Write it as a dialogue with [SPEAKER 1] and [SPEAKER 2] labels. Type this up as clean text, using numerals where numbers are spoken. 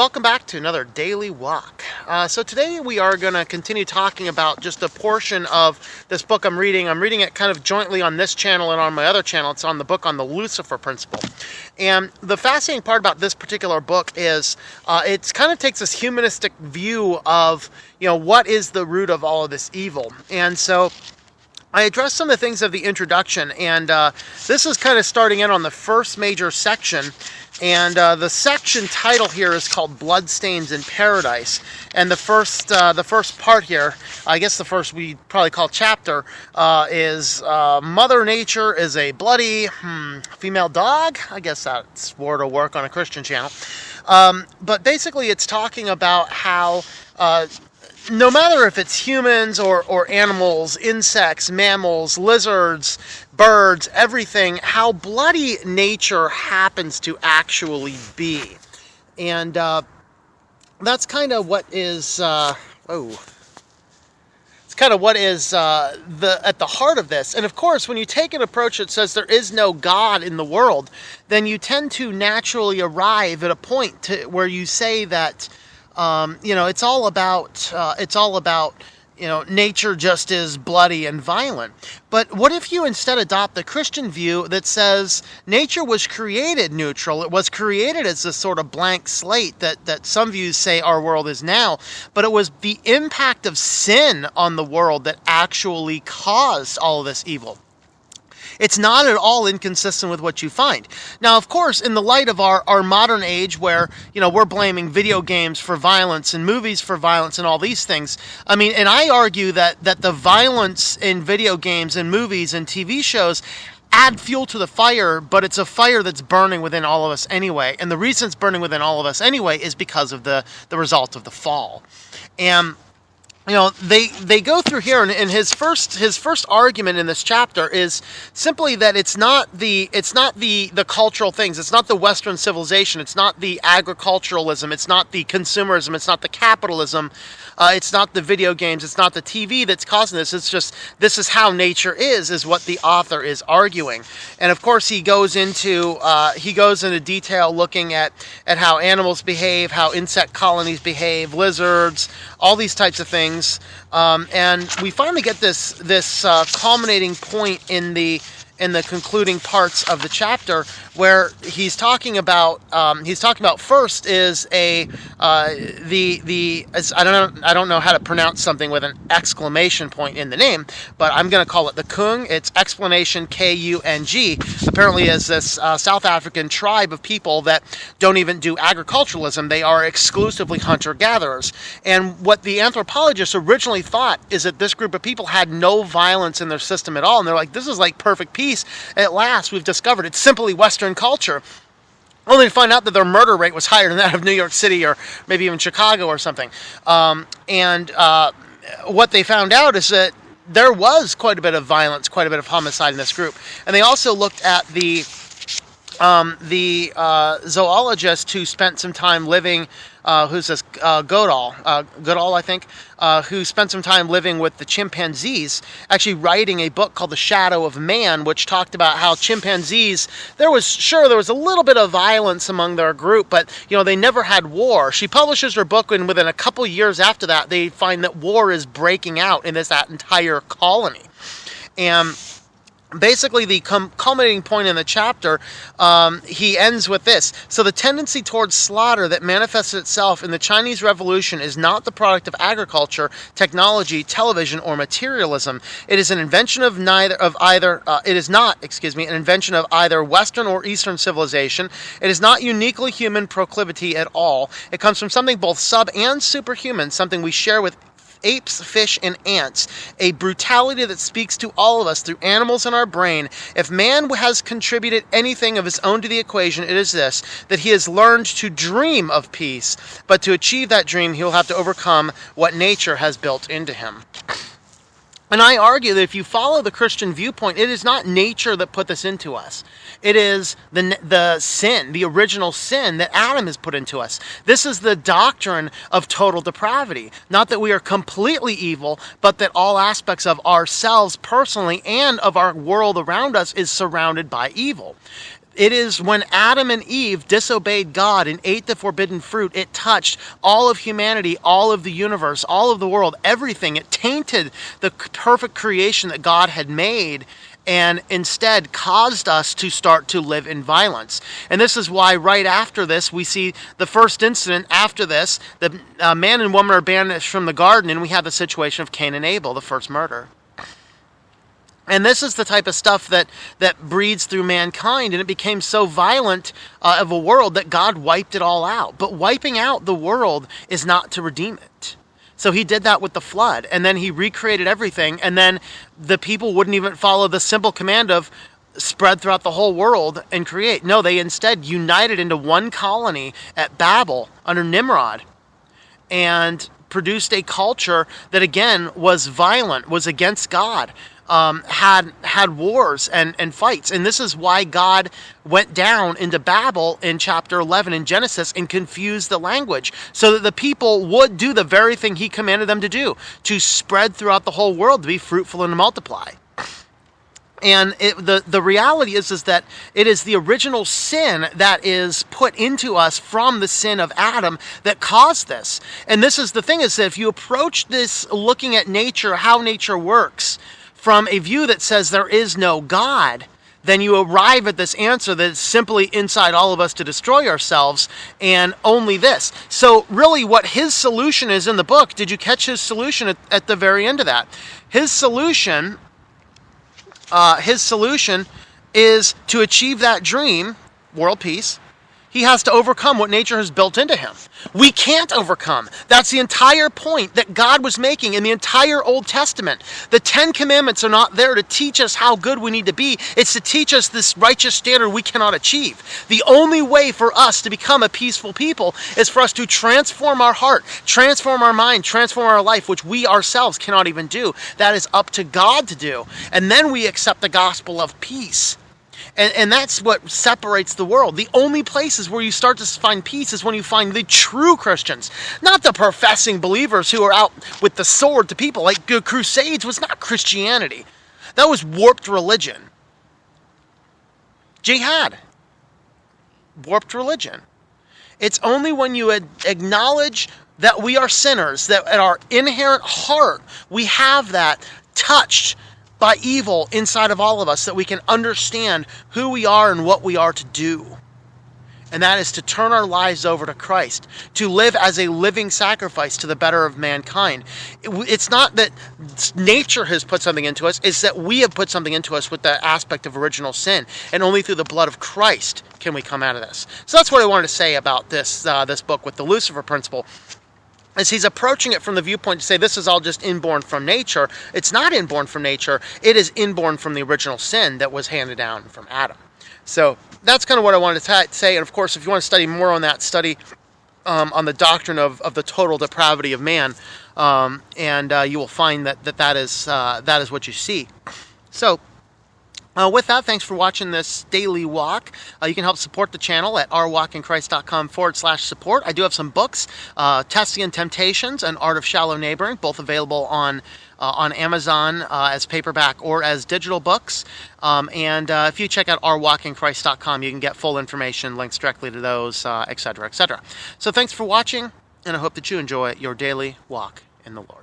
[SPEAKER 1] welcome back to another Daily Walk. So today we are going to continue talking about just a portion of this book I'm reading. I'm reading it kind of jointly on this channel and on my other channel. It's on the book on the Lucifer Principle. And the fascinating part about this particular book is it kind of takes this humanistic view of, what is the root of all of this evil. And so I addressed some of the things of the introduction, and this is kind of starting in on the first major section. And the section title here is called Bloodstains in Paradise. And the first part here, I guess the first we probably call chapter, is Mother Nature is a bloody female dog. I guess that's word of work on a Christian channel. But basically it's talking about how no matter if it's humans or animals, insects, mammals, lizards, birds, everything, how bloody nature happens to actually be. And that's kind of what is, it's kind of what is at the heart of this. And of course, when you take an approach that says there is no God in the world, then you tend to naturally arrive at a point where you say that it's all about nature just is bloody and violent. But what if you instead adopt the Christian view that says nature was created neutral? It was created as this sort of blank slate that some views say our world is now, but it was the impact of sin on the world that actually caused all of this evil. It's not at all inconsistent with what you find. Now, of course, in the light of our modern age where, we're blaming video games for violence and movies for violence and all these things, and I argue that the violence in video games and movies and TV shows add fuel to the fire, but it's a fire that's burning within all of us anyway. And the reason it's burning within all of us anyway is because of the result of the fall. And they go through here, and his first argument in this chapter is simply that it's not the cultural things, it's not the Western civilization, it's not the agriculturalism, it's not the consumerism, it's not the capitalism, it's not the video games, it's not the TV that's causing this. It's just this is how nature is what the author is arguing. And of course he goes into detail looking at how animals behave, how insect colonies behave, lizards, all these types of things. And we finally get this culminating point in the concluding parts of the chapter where he's talking about first is I don't know how to pronounce something with an exclamation point in the name, but I'm going to call it the Kung. It's explanation K-U-N-G. Apparently is this South African tribe of people that don't even do agriculturalism. They are exclusively hunter-gatherers. And what the anthropologists originally thought is that this group of people had no violence in their system at all. And they're like, this is like perfect peace. At last, we've discovered it's simply Western culture. Only to find out that their murder rate was higher than that of New York City or maybe even Chicago or something. What they found out is that there was quite a bit of violence, quite a bit of homicide in this group. And they also looked at the zoologist who spent some time living, who's this Goodall, I think, who spent some time living with the chimpanzees, actually writing a book called The Shadow of Man, which talked about how chimpanzees, there was a little bit of violence among their group, but they never had war. She publishes her book, and within a couple years after that, they find that war is breaking out in that entire colony. And basically, the culminating point in the chapter, he ends with this. So the tendency towards slaughter that manifested itself in the Chinese Revolution is not the product of agriculture, technology, television, or materialism. It is an invention of an invention of either Western or Eastern civilization. It is not uniquely human proclivity at all. It comes from something both sub and superhuman, something we share with apes, fish, and ants, a brutality that speaks to all of us through animals in our brain. If man has contributed anything of his own to the equation, it is this, that he has learned to dream of peace, but to achieve that dream, he will have to overcome what nature has built into him. And I argue that if you follow the Christian viewpoint, it is not nature that put this into us. It is the sin, the original sin that Adam has put into us. This is the doctrine of total depravity. Not that we are completely evil, but that all aspects of ourselves personally and of our world around us is surrounded by evil. It is when Adam and Eve disobeyed God and ate the forbidden fruit, it touched all of humanity, all of the universe, all of the world, everything. It tainted the perfect creation that God had made, and instead caused us to start to live in violence. And this is why right after this, we see the first incident after this, the man and woman are banished from the garden, and we have the situation of Cain and Abel, the first murder. And this is the type of stuff that breeds through mankind, and it became so violent of a world that God wiped it all out. But wiping out the world is not to redeem it. So he did that with the flood, and then he recreated everything, and then the people wouldn't even follow the simple command of spread throughout the whole world and create. No, they instead united into one colony at Babel under Nimrod and produced a culture that again was violent, was against God. Had wars and fights. And this is why God went down into Babel in chapter 11 in Genesis and confused the language so that the people would do the very thing he commanded them to do, to spread throughout the whole world, to be fruitful and to multiply. And the reality is that it is the original sin that is put into us from the sin of Adam that caused this. And this is the thing, is that if you approach this looking at nature, how nature works, from a view that says there is no God, then you arrive at this answer that is simply inside all of us to destroy ourselves, and only this. So really what his solution is in the book, did you catch his solution at the very end of that? His solution is to achieve that dream, world peace. He has to overcome what nature has built into him. We can't overcome. That's the entire point that God was making in the entire Old Testament. The 10 Commandments are not there to teach us how good we need to be. It's to teach us this righteous standard we cannot achieve. The only way for us to become a peaceful people is for us to transform our heart, transform our mind, transform our life, which we ourselves cannot even do. That is up to God to do. And then we accept the gospel of peace. And that's what separates the world. The only places where you start to find peace is when you find the true Christians, not the professing believers who are out with the sword to people. Like the Crusades was not Christianity. That was warped religion. Jihad. Warped religion. It's only when you acknowledge that we are sinners, that at our inherent heart we have that touched by evil inside of all of us, that we can understand who we are and what we are to do. And that is to turn our lives over to Christ, to live as a living sacrifice to the better of mankind. It's not that nature has put something into us, it's that we have put something into us with the aspect of original sin. And only through the blood of Christ can we come out of this. So that's what I wanted to say about this book with the Lucifer Principle. As he's approaching it from the viewpoint to say this is all just inborn from nature. It's not inborn from nature. It is inborn from the original sin that was handed down from Adam. So that's kind of what I wanted to say. And of course, if you want to study more on that, study on the doctrine of the total depravity of man, and you will find that is what you see. So with that, thanks for watching this daily walk. You can help support the channel at ourwalkinchrist.com/support. I do have some books, Testing and Temptations and Art of Shallow Neighboring, both available on Amazon as paperback or as digital books. And if you check out ourwalkinchrist.com, you can get full information, links directly to those, etc., etc. So thanks for watching, and I hope that you enjoy your daily walk in the Lord.